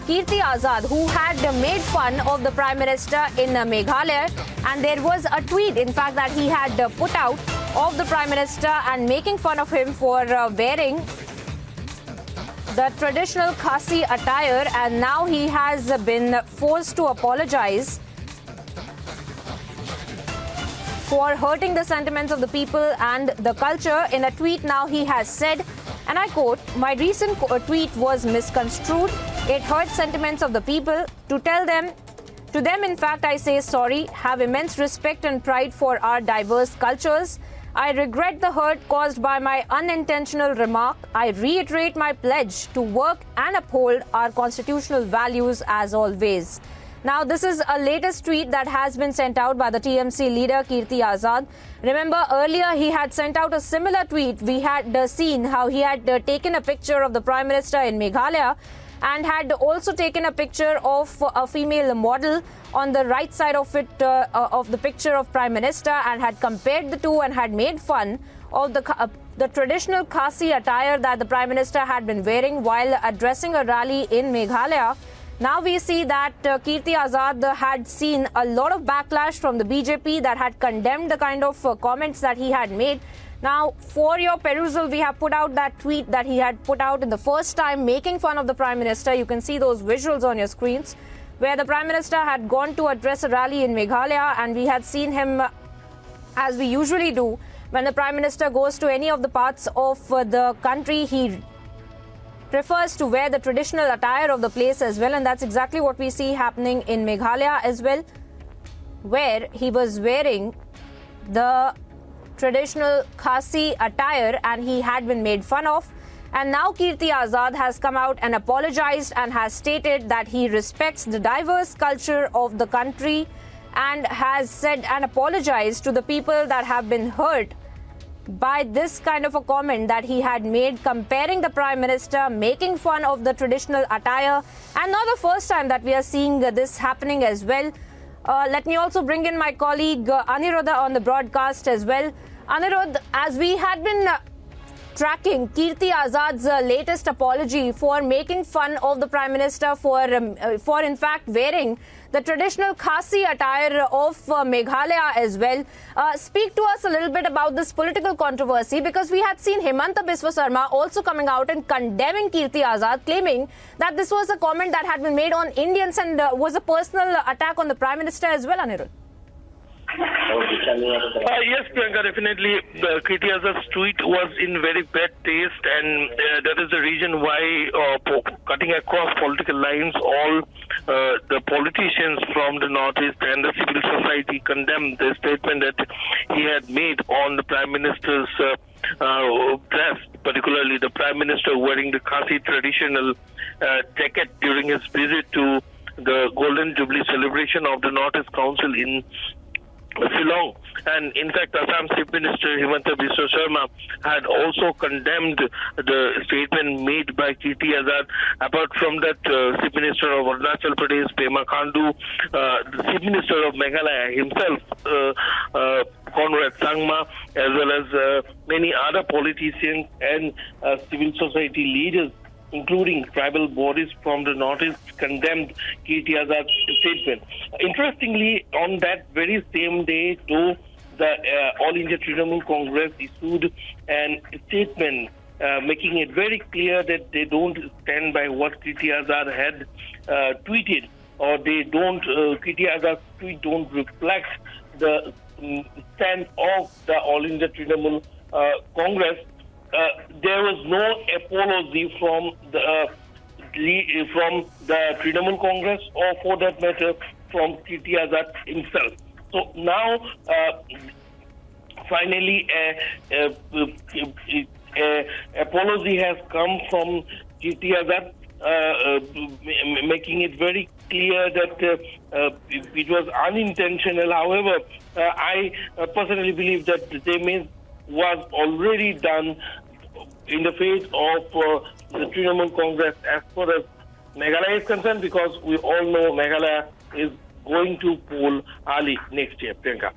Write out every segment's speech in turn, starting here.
Kirti Azad, who had made fun of the Prime Minister in Meghalaya. And there was a tweet, in fact, that he had put out of the Prime Minister and making fun of him for wearing the traditional Khasi attire. And now he has been forced to apologize for hurting the sentiments of the people and the culture. In a tweet now he has said, and I quote, "My recent tweet was misconstrued. It hurt sentiments of the people. To them, in fact, I say sorry, have immense respect and pride for our diverse cultures. I regret the hurt caused by my unintentional remark. I reiterate my pledge to work and uphold our constitutional values as always." Now, this is a latest tweet that has been sent out by the TMC leader, Kirti Azad. Remember, earlier he had sent out a similar tweet. We had seen how he had taken a picture of the Prime Minister in Meghalaya and had also taken a picture of a female model on the right side of it, of the picture of Prime Minister, and had compared the two and had made fun of the traditional Khasi attire that the Prime Minister had been wearing while addressing a rally in Meghalaya. Now we see that Kirti Azad had seen a lot of backlash from the BJP that had condemned the kind of comments that he had made. Now, for your perusal, we have put out that tweet that he had put out in the first time making fun of the Prime Minister. You can see those visuals on your screens where the Prime Minister had gone to address a rally in Meghalaya, and we had seen him, as we usually do, when the Prime Minister goes to any of the parts of the country, he prefers to wear the traditional attire of the place as well, and that's exactly what we see happening in Meghalaya as well, where he was wearing the traditional Khasi attire and he had been made fun of. And now Kirti Azad has come out and apologized and has stated that he respects the diverse culture of the country and has said and apologized to the people that have been hurt by this kind of a comment that he had made, comparing the Prime Minister, making fun of the traditional attire. And not the first time that we are seeing this happening as well. Let me also bring in my colleague Aniruddha on the broadcast as well. Aniruddha, as we had been tracking Kirti Azad's latest apology for making fun of the Prime Minister for in fact wearing the traditional Khasi attire of Meghalaya as well. Speak to us a little bit about this political controversy, because we had seen Himanta Biswa Sarma also coming out and condemning Kirti Azad, claiming that this was a comment that had been made on Indians and was a personal attack on the Prime Minister as well, Aniruddha. Yes, Priyanka, definitely. Kirti Azad's tweet was in very bad taste, and that is the reason why, cutting across political lines, all the politicians from the Northeast and the civil society condemned the statement that he had made on the Prime Minister's dress, particularly the Prime Minister wearing the Khasi traditional jacket during his visit to the Golden Jubilee celebration of the Northeast Council in Shillong. And in fact, Assam Chief Minister Himanta Biswa Sarma had also condemned the statement made by Kirti Azad. Apart from that, Chief Minister of Arunachal Pradesh, Pema Khandu, the Chief Minister of Meghalaya himself, Conrad Sangma, as well as many other politicians and civil society leaders, including tribal bodies from the Northeast, condemned Kirti Azad's statement. Interestingly, on that very same day, too, the All India Trinamool Congress issued a statement making it very clear that they don't stand by what Kirti Azad had tweeted, or they don't, Kirti Azad's tweet don't reflect the stand of the All India Trinamool Congress. There was no apology from the Trinamool Congress, or for that matter from Kirti Azad himself. So now, finally, apology has come from Kirti Azad, making it very clear that it was unintentional. However, I personally believe that the damage was already done in the face of the Trinamool Congress as far as Meghalaya is concerned, because we all know Meghalaya is going to poll early next year. Priyanka.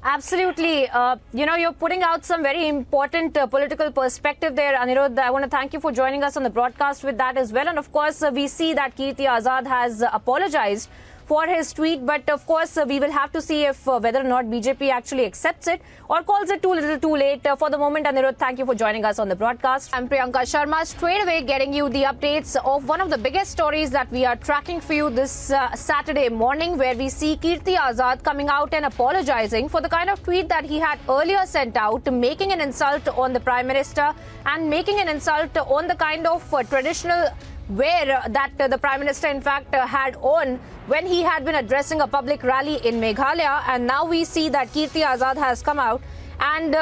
Absolutely. You're putting out some very important political perspective there, Anirudh. I want to thank you for joining us on the broadcast with that as well. And of course, we see that Kirti Azad has apologized for his tweet. But of course, we will have to see if whether or not BJP actually accepts it or calls it too little too late. For the moment, Anirudh, thank you for joining us on the broadcast. I'm Priyanka Sharma, straight away getting you the updates of one of the biggest stories that we are tracking for you this Saturday morning, where we see Kirti Azad coming out and apologizing for the kind of tweet that he had earlier sent out, making an insult on the Prime Minister and making an insult on the kind of traditional wear that the Prime Minister in fact had on when he had been addressing a public rally in Meghalaya. And now we see that Kirti Azad has come out and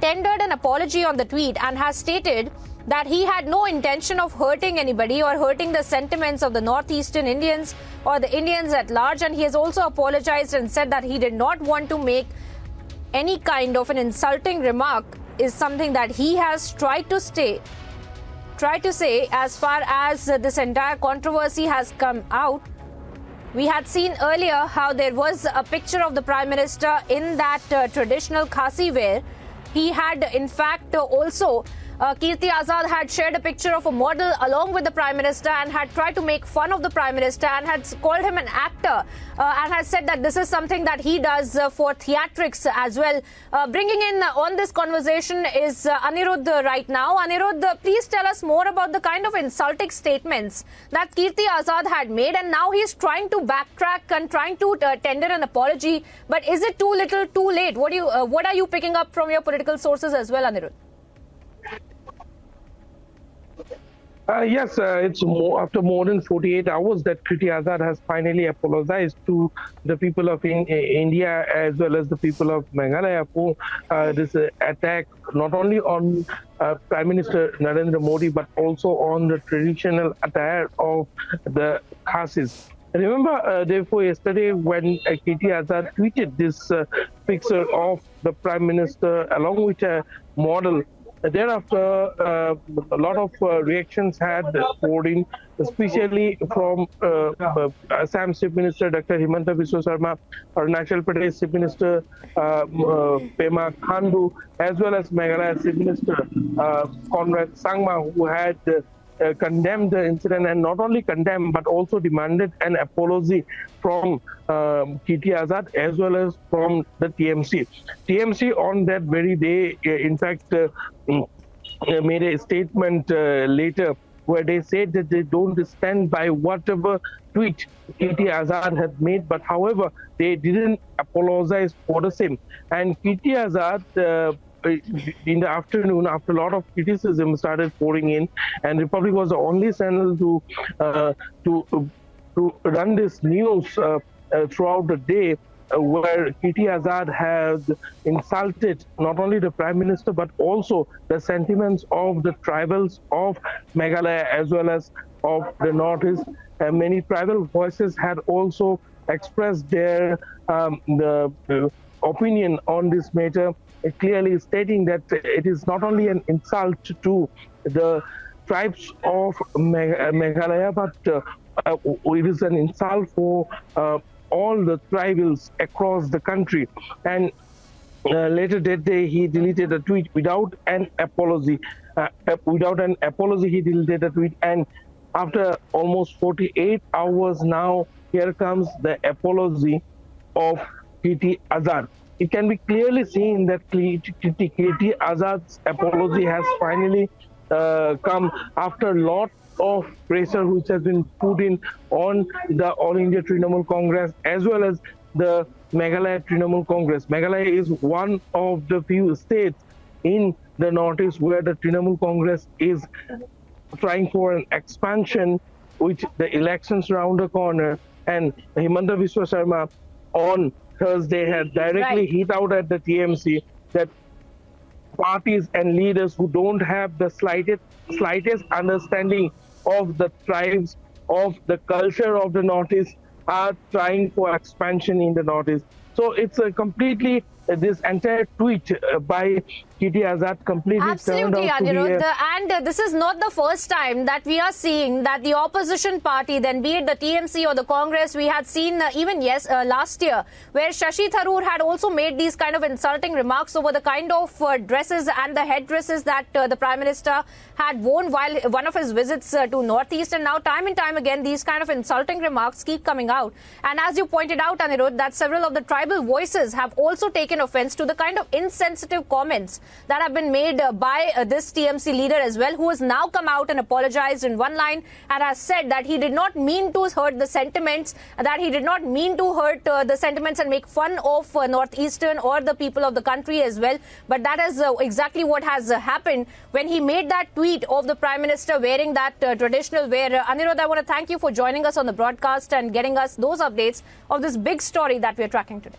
tendered an apology on the tweet and has stated that he had no intention of hurting anybody or hurting the sentiments of the northeastern Indians or the Indians at large. And he has also apologized and said that he did not want to make any kind of an insulting remark, is something that he has tried to say as far as this entire controversy has come out. We had seen earlier how there was a picture of the Prime Minister in that traditional khasi wear. He had in fact also Kirti Azad had shared a picture of a model along with the Prime Minister and had tried to make fun of the Prime Minister and had called him an actor and has said that this is something that he does for theatrics as well. Bringing in on this conversation is Anirudh right now. Anirudh, please tell us more about the kind of insulting statements that Kirti Azad had made, and now he's trying to backtrack and trying to tender an apology. But is it too little too late? What are you picking up from your political sources as well, Anirudh? Yes, it's after more than 48 hours that Kirti Azad has finally apologized to the people of India as well as the people of Meghalaya for this attack, not only on Prime Minister Narendra Modi, but also on the traditional attire of the Khasis. Remember, therefore, yesterday when Kirti Azad tweeted this picture of the Prime Minister along with a model, thereafter, a lot of reactions had poured in, especially from Assam Chief Minister Dr. Himanta Biswa Sarma, Arunachal Pradesh Chief Minister Pema Khandu, as well as Meghalaya Chief Minister Conrad Sangma, who had condemned the incident, and not only condemned but also demanded an apology from Kirti Azad as well as from the TMC. TMC on that very day, in fact, made a statement later where they said that they don't stand by whatever tweet Kirti Azad had made, but however, they didn't apologize for the same. And Kirti Azad, in the afternoon, after a lot of criticism started pouring in, and Republic was the only channel to run this news throughout the day, where Kirti Azad has insulted not only the Prime Minister but also the sentiments of the tribals of Meghalaya as well as of the Northeast. Many tribal voices had also expressed their opinion on this matter, clearly stating that it is not only an insult to the tribes of Meghalaya, but it is an insult for all the tribals across the country. And later that day, he deleted a tweet without an apology. He deleted the tweet, and after almost 48 hours now, here comes the apology of Kirti Azad. It can be clearly seen that Kirti Azad's apology has finally come after a lot of pressure which has been put in on the All India Trinamool Congress as well as the Meghalaya Trinamool Congress. Meghalaya is one of the few states in the Northeast where the Trinamool Congress is trying for an expansion, which the elections around the corner, and Himanta Biswa Sarma on Thursday had directly hit out at the TMC that parties and leaders who don't have the slightest understanding of the tribes, of the culture of the Northeast, are trying for expansion in the Northeast. So it's a completely, this entire tweet by Kirti Azad completely Absolutely, turned out to be Anirudh. And this is not the first time that we are seeing that the opposition party, then be it the TMC or the Congress, we had seen even last year, where Shashi Tharoor had also made these kind of insulting remarks over the kind of dresses and the headdresses that the Prime Minister had worn while one of his visits to Northeast. And now time and time again, these kind of insulting remarks keep coming out. And as you pointed out, Anirudh, that several of the tribal voices have also taken offense to the kind of insensitive comments that have been made by this TMC leader as well, who has now come out and apologized in one line and has said that he did not mean to hurt the sentiments, that he did not mean to hurt the sentiments and make fun of Northeastern or the people of the country as well. But that is exactly what has happened when he made that tweet of the Prime Minister wearing that traditional wear. Anirudh, I want to thank you for joining us on the broadcast and getting us those updates of this big story that we are tracking today.